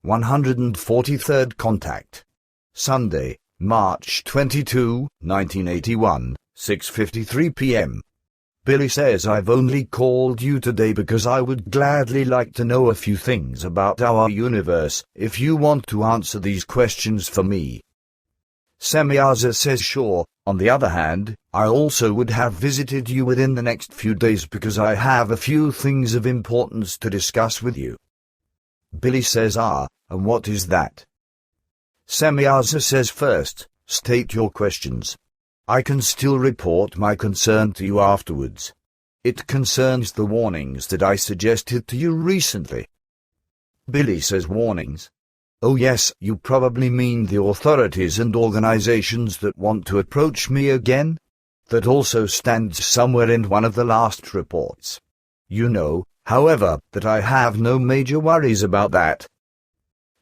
143rd Contact. Sunday, March 22, 1981, 6:53 p.m. Billy says, I've only called you today because I would gladly like to know a few things about our universe, if you want to answer these questions for me. Semyaza says sure. On the other hand, I also would have visited you within the next few days because I have a few things of importance to discuss with you. Billy says and what is that? Semyaza says first, state your questions. I can still report my concern to you afterwards. It concerns the warnings that I suggested to you recently. Billy says warnings? Oh yes, you probably mean the authorities and organizations that want to approach me again? That also stands somewhere in one of the last reports. You know, however, that I have no major worries about that.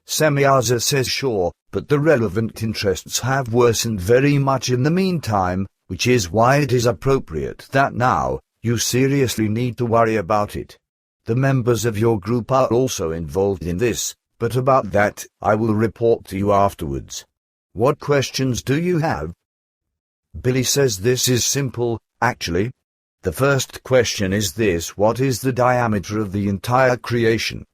Semyaza says sure, but the relevant interests have worsened very much in the meantime, which is why it is appropriate that now, you seriously need to worry about it. The members of your group are also involved in this, but about that, I will report to you afterwards. What questions do you have? Billy says this is simple, actually. The first question is this: what is the diameter of the entire creation?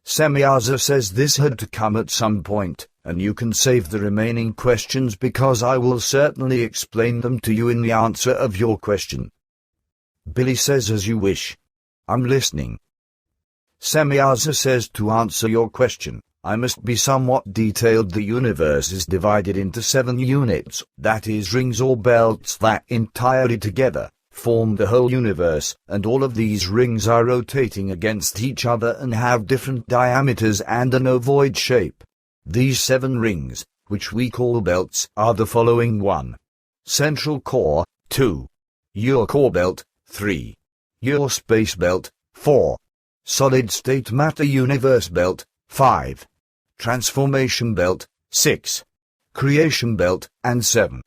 Semyaza says this had to come at some point, and you can save the remaining questions because I will certainly explain them to you in the answer of your question. Billy says as you wish. I'm listening. Semyaza says to answer your question, I must be somewhat detailed. The universe is divided into 7 units, that is rings or belts that entirely together form the whole universe, and all of these rings are rotating against each other and have different diameters and an ovoid shape. These 7 rings, which we call belts, are the following: 1. Central core, 2. Your core belt, 3. Your space belt, 4. Solid state matter universe belt, 5. Transformation belt, 6. Creation belt, and 7.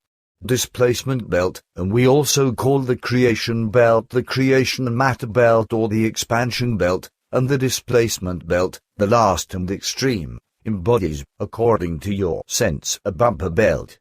Displacement belt, and we also call the creation belt the creation matter belt or the expansion belt, and the displacement belt, the last and extreme, embodies, according to your sense, a bumper belt.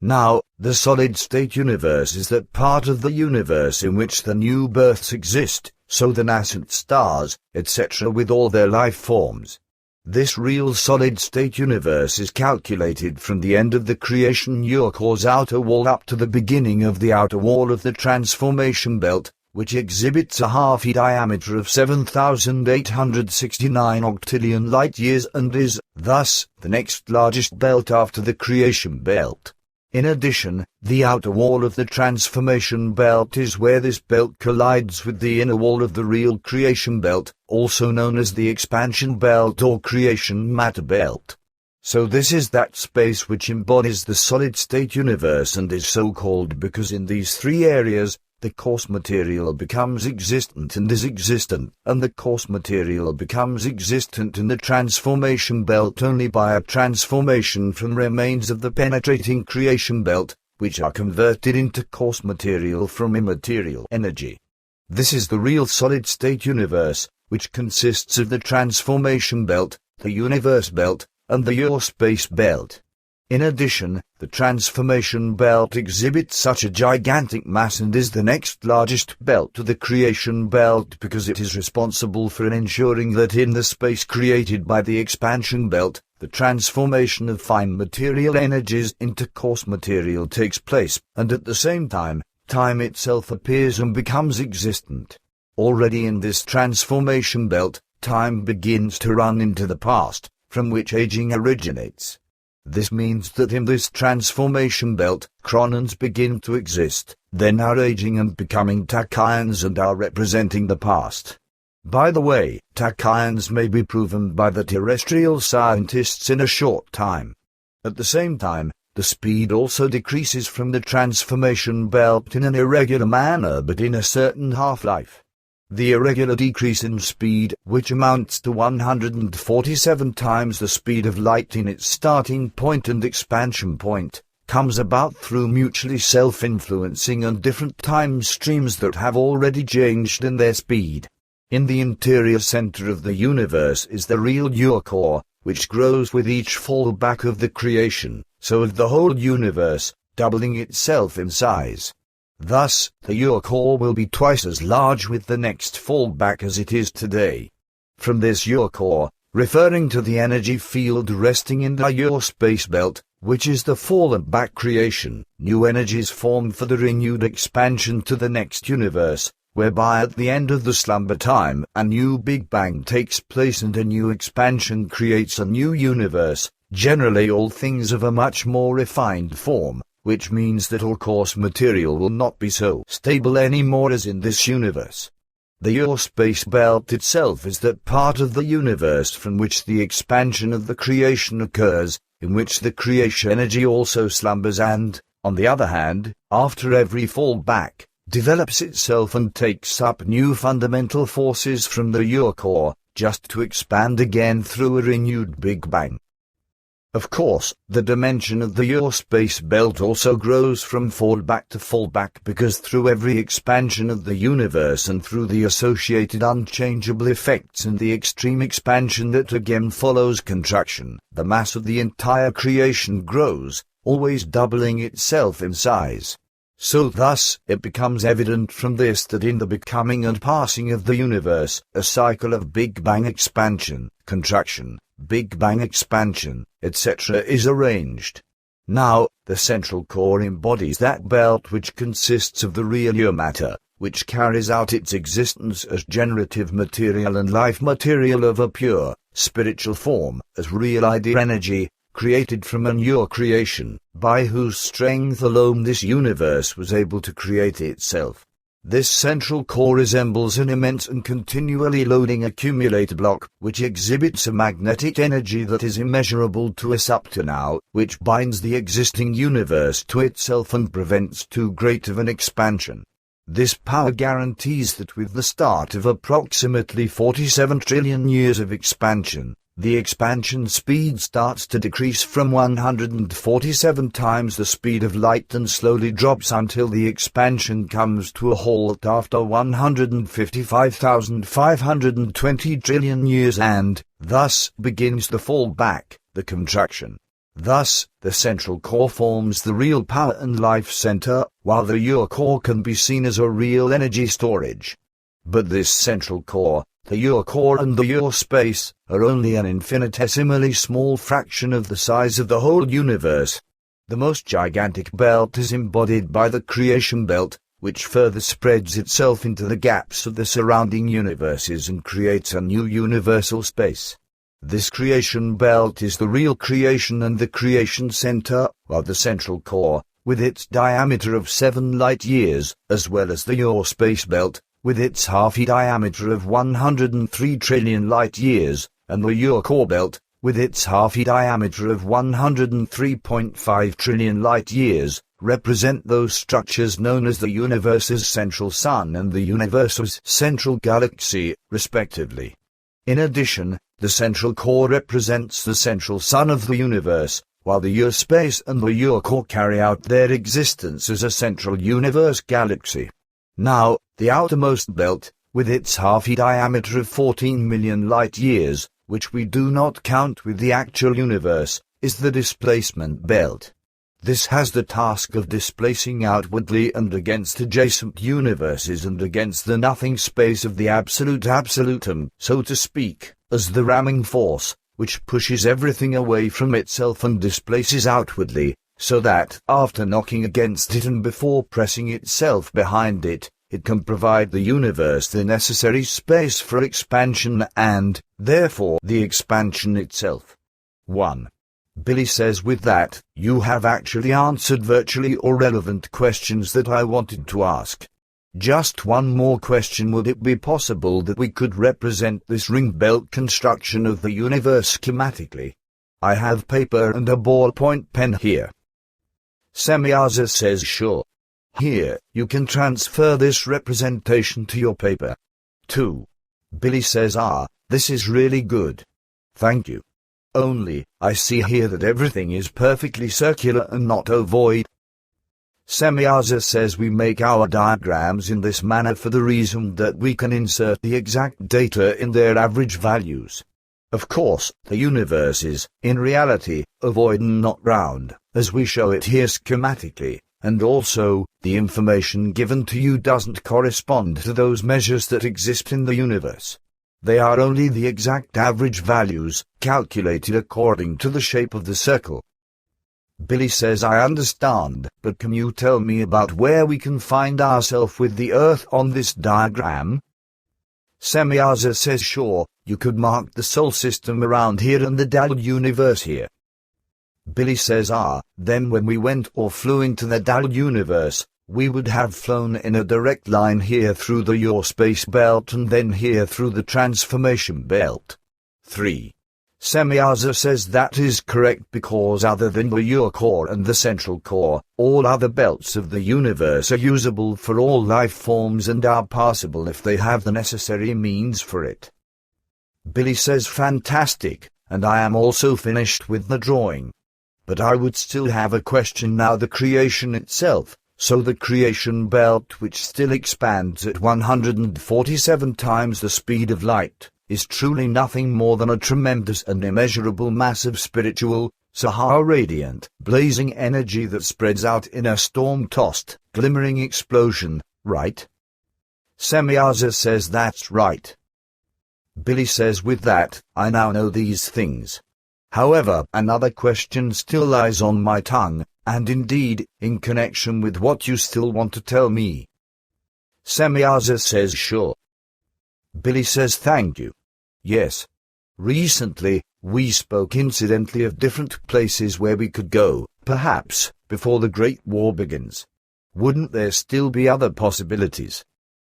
Now, the solid-state universe is that part of the universe in which the new births exist, so the nascent stars, etc. with all their life forms. This real solid-state universe is calculated from the end of the creation your core's outer wall up to the beginning of the outer wall of the transformation belt, which exhibits a half-E diameter of 7,869 octillion light-years and is, thus, the next largest belt after the creation belt. In addition, the outer wall of the transformation belt is where this belt collides with the inner wall of the real creation belt, also known as the expansion belt or creation matter belt. So this is that space which embodies the solid-state universe and is so called because in these 3 areas, the coarse material becomes existent and is existent, and the coarse material becomes existent in the transformation belt only by a transformation from remains of the penetrating creation belt, which are converted into coarse material from immaterial energy. This is the real solid-state universe, which consists of the transformation belt, the universe belt, and the your space belt. In addition, the transformation belt exhibits such a gigantic mass and is the next largest belt to the creation belt because it is responsible for ensuring that in the space created by the expansion belt, the transformation of fine material energies into coarse material takes place, and at the same time, time itself appears and becomes existent. Already in this transformation belt, time begins to run into the past, from which aging originates. This means that in this transformation belt, chronons begin to exist, then are aging and becoming tachyons and are representing the past. By the way, tachyons may be proven by the terrestrial scientists in a short time. At the same time, the speed also decreases from the transformation belt in an irregular manner but in a certain half-life. The irregular decrease in speed, which amounts to 147 times the speed of light in its starting point and expansion point, comes about through mutually self-influencing and different time streams that have already changed in their speed. In the interior center of the universe is the real your core, which grows with each fallback of the creation, so of the whole universe, doubling itself in size. Thus, the your core will be twice as large with the next fallback as it is today. From this your core, referring to the energy field resting in the your space belt, which is the fallen back creation, new energies formed for the renewed expansion to the next universe, whereby at the end of the slumber time a new Big Bang takes place and a new expansion creates a new universe, generally all things of a much more refined form, which means that all coarse material will not be so stable anymore as in this universe. The your space belt itself is that part of the universe from which the expansion of the creation occurs, in which the creation energy also slumbers and, on the other hand, after every fallback, develops itself and takes up new fundamental forces from the your core, just to expand again through a renewed Big Bang. Of course, the dimension of the your space belt also grows from fallback to fallback because through every expansion of the universe and through the associated unchangeable effects and the extreme expansion that again follows contraction, the mass of the entire creation grows, always doubling itself in size. So thus, it becomes evident from this that in the becoming and passing of the universe, a cycle of Big Bang expansion, contraction, Big Bang expansion, etc. is arranged. Now, the central core embodies that belt which consists of the real your matter, which carries out its existence as generative material and life material of a pure, spiritual form, as real idea energy, created from a new creation, by whose strength alone this universe was able to create itself. This central core resembles an immense and continually loading accumulator block, which exhibits a magnetic energy that is immeasurable to us up to now, which binds the existing universe to itself and prevents too great of an expansion. This power guarantees that with the start of approximately 47 trillion years of expansion, the expansion speed starts to decrease from 147 times the speed of light and slowly drops until the expansion comes to a halt after 155,520 trillion years and, thus, begins the fall back, the contraction. Thus, the central core forms the real power and life center, while the your core can be seen as a real energy storage. But this central core, the your core and the your space, are only an infinitesimally small fraction of the size of the whole universe. The most gigantic belt is embodied by the creation belt, which further spreads itself into the gaps of the surrounding universes and creates a new universal space. This creation belt is the real creation and the creation center, while the central core, with its diameter of 7 light-years, as well as the your space belt, with its half-a diameter of 103 trillion light-years, and the your core belt, with its half-a diameter of 103.5 trillion light-years, represent those structures known as the universe's central sun and the universe's central galaxy, respectively. In addition, the central core represents the central sun of the universe, while the your space and the your core carry out their existence as a central universe galaxy. Now, the outermost belt, with its half-a diameter of 14 million light-years, which we do not count with the actual universe, is the displacement belt. This has the task of displacing outwardly and against adjacent universes and against the nothing space of the absolute absolutum, so to speak, as the ramming force, which pushes everything away from itself and displaces outwardly, so that, after knocking against it and before pressing itself behind it, it can provide the universe the necessary space for expansion and, therefore, the expansion itself. 1. Billy says with that, you have actually answered virtually all relevant questions that I wanted to ask. Just one more question: would it be possible that we could represent this ring belt construction of the universe schematically? I have paper and a ballpoint pen here. Semyaza says sure. Here, you can transfer this representation to your paper. 2. Billy says this is really good. Thank you. Only, I see here that everything is perfectly circular and not ovoid. Semyaza says we make our diagrams in this manner for the reason that we can insert the exact data in their average values. Of course, the universe is, in reality, ovoid and not round, as we show it here schematically, and also, the information given to you doesn't correspond to those measures that exist in the universe. They are only the exact average values, calculated according to the shape of the circle. Billy says, I understand, but can you tell me about where we can find ourselves with the Earth on this diagram? Semyaza says, sure, you could mark the Sol system around here and the Dal universe here. Billy says, then when we went or flew into the Dal universe, we would have flown in a direct line here through the Your space belt and then here through the transformation belt. 3. Semyaza says that is correct because other than the Your core and the central core, all other belts of the universe are usable for all life forms and are passable if they have the necessary means for it. Billy says, fantastic, and I am also finished with the drawing. But I would still have a question now. The creation itself, so the creation belt, which still expands at 147 times the speed of light, is truly nothing more than a tremendous and immeasurable mass of spiritual, Sahara radiant, blazing energy that spreads out in a storm-tossed, glimmering explosion, right? Semyaza says that's right. Billy says, with that, I now know these things. However, another question still lies on my tongue, and indeed, in connection with what you still want to tell me. Semyaza says, sure. Billy says, thank you. Yes. Recently, we spoke incidentally of different places where we could go, perhaps, before the Great War begins. Wouldn't there still be other possibilities?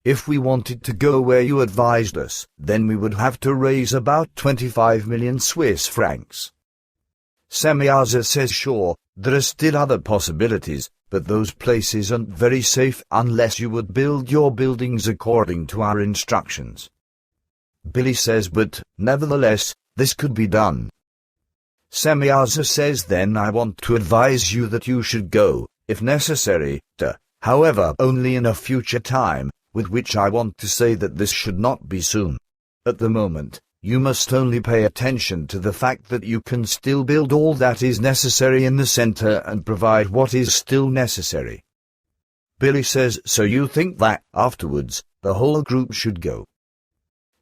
If we wanted to go where you advised us, then we would have to raise about 25 million Swiss francs. Semyaza says, sure, there are still other possibilities, but those places aren't very safe unless you would build your buildings according to our instructions. Billy says, but, nevertheless, this could be done. Semyaza says, then I want to advise you that you should go, if necessary, however, only in a future time, with which I want to say that this should not be soon. At the moment, you must only pay attention to the fact that you can still build all that is necessary in the center and provide what is still necessary. Billy says, so you think that, afterwards, the whole group should go?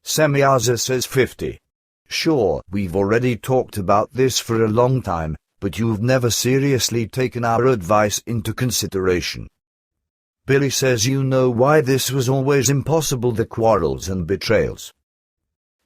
Semyaza says, 50. Sure, we've already talked about this for a long time, but you've never seriously taken our advice into consideration. Billy says, you know why this was always impossible, the quarrels and betrayals.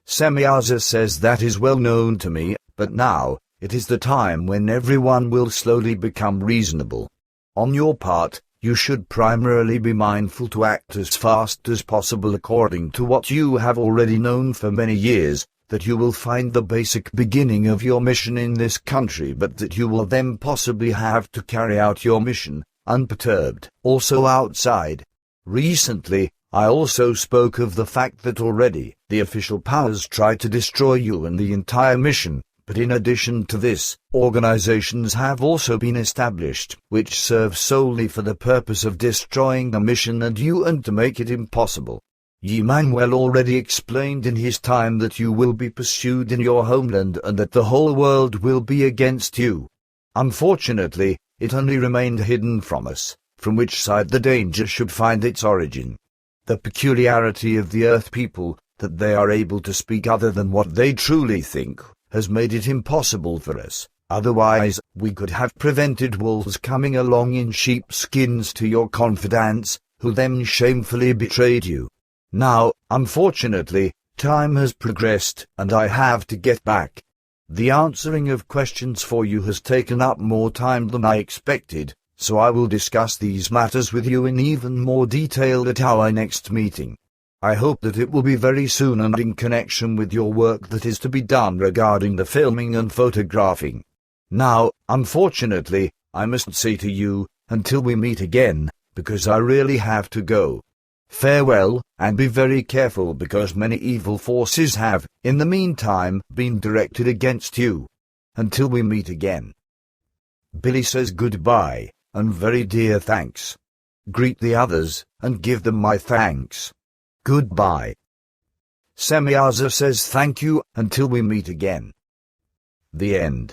Semyaza says, that is well known to me, but now, it is the time when everyone will slowly become reasonable. On your part, you should primarily be mindful to act as fast as possible according to what you have already known for many years, that you will find the basic beginning of your mission in this country, but that you will then possibly have to carry out your mission, unperturbed, also outside. Recently, I also spoke of the fact that already, the official powers try to destroy you and the entire mission, but in addition to this, organizations have also been established, which serve solely for the purpose of destroying the mission and you and to make it impossible. Manuel already explained in his time that you will be pursued in your homeland and that the whole world will be against you. Unfortunately, it only remained hidden from us, from which side the danger should find its origin. The peculiarity of the Earth people, that they are able to speak other than what they truly think, has made it impossible for us. Otherwise, we could have prevented wolves coming along in sheepskins to your confidants, who then shamefully betrayed you. Now, unfortunately, time has progressed, and I have to get back. The answering of questions for you has taken up more time than I expected, so I will discuss these matters with you in even more detail at our next meeting. I hope that it will be very soon and in connection with your work that is to be done regarding the filming and photographing. Now, unfortunately, I must say to you, until we meet again, because I really have to go. Farewell, and be very careful because many evil forces have, in the meantime, been directed against you. Until we meet again. Billy says goodbye, and very dear thanks. Greet the others, and give them my thanks. Goodbye. Semyaza says thank you until we meet again. The end.